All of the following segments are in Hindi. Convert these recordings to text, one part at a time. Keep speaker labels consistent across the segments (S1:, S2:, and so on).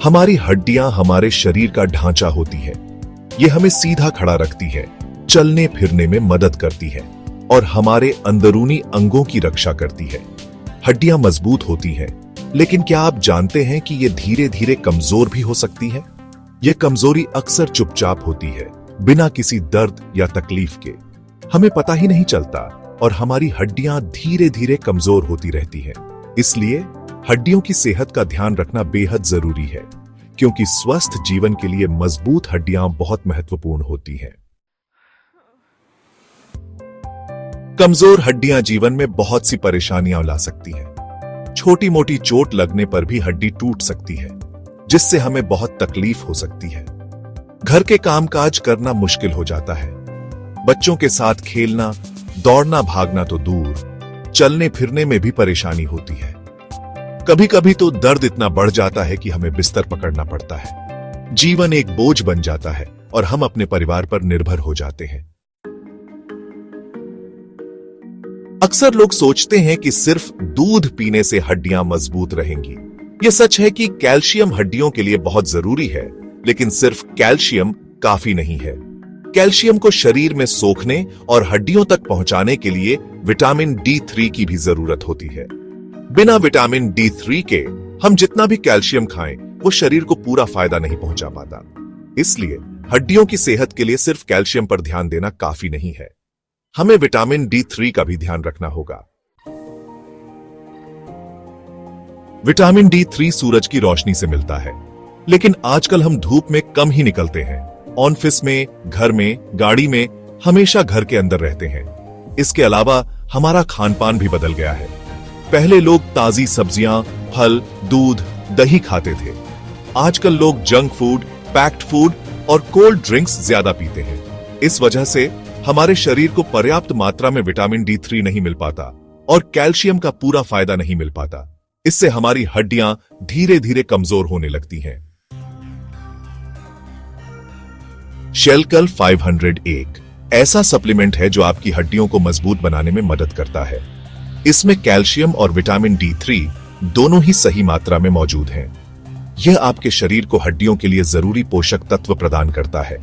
S1: हमारी हड्डियां हमारे शरीर का ढांचा होती है। ये हमें सीधा खड़ा रखती है, चलने फिरने में मदद करती है और हमारे अंदरूनी अंगों की रक्षा करती है। हड्डियां मजबूत होती हैं, लेकिन क्या आप जानते हैं कि ये धीरे धीरे कमजोर भी हो सकती है? ये कमजोरी अक्सर चुपचाप होती है, बिना किसी दर्द या तकलीफ के। हमें पता ही नहीं चलता और हमारी हड्डियां धीरे धीरे कमजोर होती रहती हैं। इसलिए हड्डियों की सेहत का ध्यान रखना बेहद जरूरी है, क्योंकि स्वस्थ जीवन के लिए मजबूत हड्डियां बहुत महत्वपूर्ण होती हैं। कमजोर हड्डियां जीवन में बहुत सी परेशानियां ला सकती हैं। छोटी मोटी चोट लगने पर भी हड्डी टूट सकती है, जिससे हमें बहुत तकलीफ हो सकती है। घर के कामकाज करना मुश्किल हो जाता है। बच्चों के साथ खेलना, दौड़ना भागना तो दूर, चलने फिरने में भी परेशानी होती है। कभी कभी तो दर्द इतना बढ़ जाता है कि हमें बिस्तर पकड़ना पड़ता है। जीवन एक बोझ बन जाता है और हम अपने परिवार पर निर्भर हो जाते हैं। अक्सर लोग सोचते हैं कि सिर्फ दूध पीने से हड्डियां मजबूत रहेंगी। यह सच है कि कैल्शियम हड्डियों के लिए बहुत जरूरी है, लेकिन सिर्फ कैल्शियम काफी नहीं है। कैल्शियम को शरीर में सोखने और हड्डियों तक पहुंचाने के लिए विटामिन D3 की भी जरूरत होती है। बिना विटामिन D3 के हम जितना भी कैल्शियम खाएं, वो शरीर को पूरा फायदा नहीं पहुंचा पाता। इसलिए हड्डियों की सेहत के लिए सिर्फ कैल्शियम पर ध्यान देना काफी नहीं है। हमें विटामिन D3 का भी ध्यान रखना होगा। विटामिन D3 सूरज की रोशनी से मिलता है, लेकिन आजकल हम धूप में कम ही निकलते हैं। ऑफिस में, घर में, गाड़ी में हमेशा घर के अंदर रहते हैं। इसके अलावा हमारा खान पान भी बदल गया है। पहले लोग ताजी सब्जियां, फल, दूध, दही खाते थे। आजकल लोग जंक फूड, पैक्ड फूड और कोल्ड ड्रिंक्स ज्यादा पीते हैं। इस वजह से हमारे शरीर को पर्याप्त मात्रा में विटामिन D3 नहीं मिल पाता और कैल्शियम का पूरा फायदा नहीं मिल पाता। इससे हमारी हड्डियां धीरे धीरे कमजोर होने लगती हैं। शेलकल 500 एक ऐसा सप्लीमेंट है जो आपकी हड्डियों को मजबूत बनाने में मदद करता है। इसमें कैल्शियम और विटामिन D3 दोनों ही सही मात्रा में मौजूद हैं। यह आपके शरीर को हड्डियों के लिए जरूरी पोषक तत्व प्रदान करता है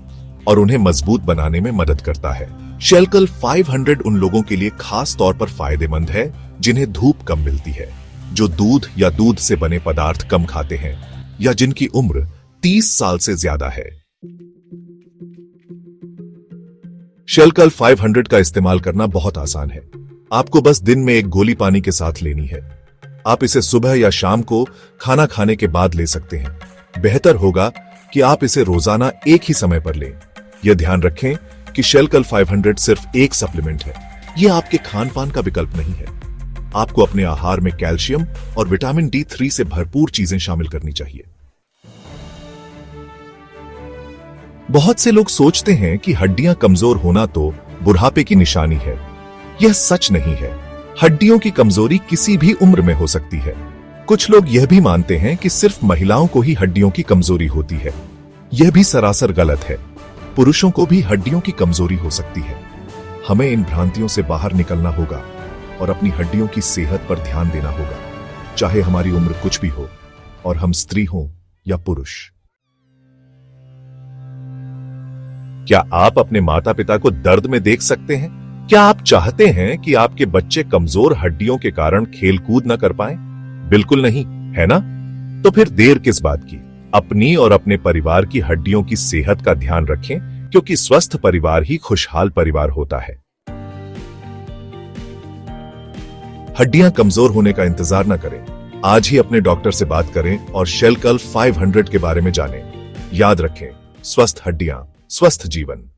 S1: और उन्हें मजबूत बनाने में मदद करता है। शेलकल 500 उन लोगों के लिए खास तौर पर फायदेमंद है जिन्हें धूप कम मिलती है, जो दूध या दूध से बने पदार्थ कम खाते हैं या जिनकी उम्र 30 साल से ज्यादा है। शेलकल 500 का इस्तेमाल करना बहुत आसान है। आपको बस दिन में एक गोली पानी के साथ लेनी है। आप इसे सुबह या शाम को खाना खाने के बाद ले सकते हैं। बेहतर होगा कि आप इसे रोजाना एक ही समय पर लें। यह ध्यान रखें कि शेलकल 500 सिर्फ एक सप्लीमेंट है। यह आपके खान पान का विकल्प नहीं है। आपको अपने आहार में कैल्शियम और विटामिन D3 से भरपूर चीजें शामिल करनी चाहिए। बहुत से लोग सोचते हैं कि हड्डियां कमजोर होना तो बुढ़ापे की निशानी है। यह सच नहीं है। हड्डियों की कमजोरी किसी भी उम्र में हो सकती है। कुछ लोग यह भी मानते हैं कि सिर्फ महिलाओं को ही हड्डियों की कमजोरी होती है। यह भी सरासर गलत है। पुरुषों को भी हड्डियों की कमजोरी हो सकती है। हमें इन भ्रांतियों से बाहर निकलना होगा और अपनी हड्डियों की सेहत पर ध्यान देना होगा, चाहे हमारी उम्र कुछ भी हो और हम स्त्री हों या पुरुष। क्या आप अपने माता पिता को दर्द में देख सकते हैं? क्या आप चाहते हैं कि आपके बच्चे कमजोर हड्डियों के कारण खेल कूद न कर पाएं? बिल्कुल नहीं, है ना? तो फिर देर किस बात की? अपनी और अपने परिवार की हड्डियों की सेहत का ध्यान रखें, क्योंकि स्वस्थ परिवार ही खुशहाल परिवार होता है। हड्डियां कमजोर होने का इंतजार न करें। आज ही अपने डॉक्टर से बात करें और शेलकल 500 के बारे में जानें। याद रखें, स्वस्थ हड्डियां, स्वस्थ जीवन।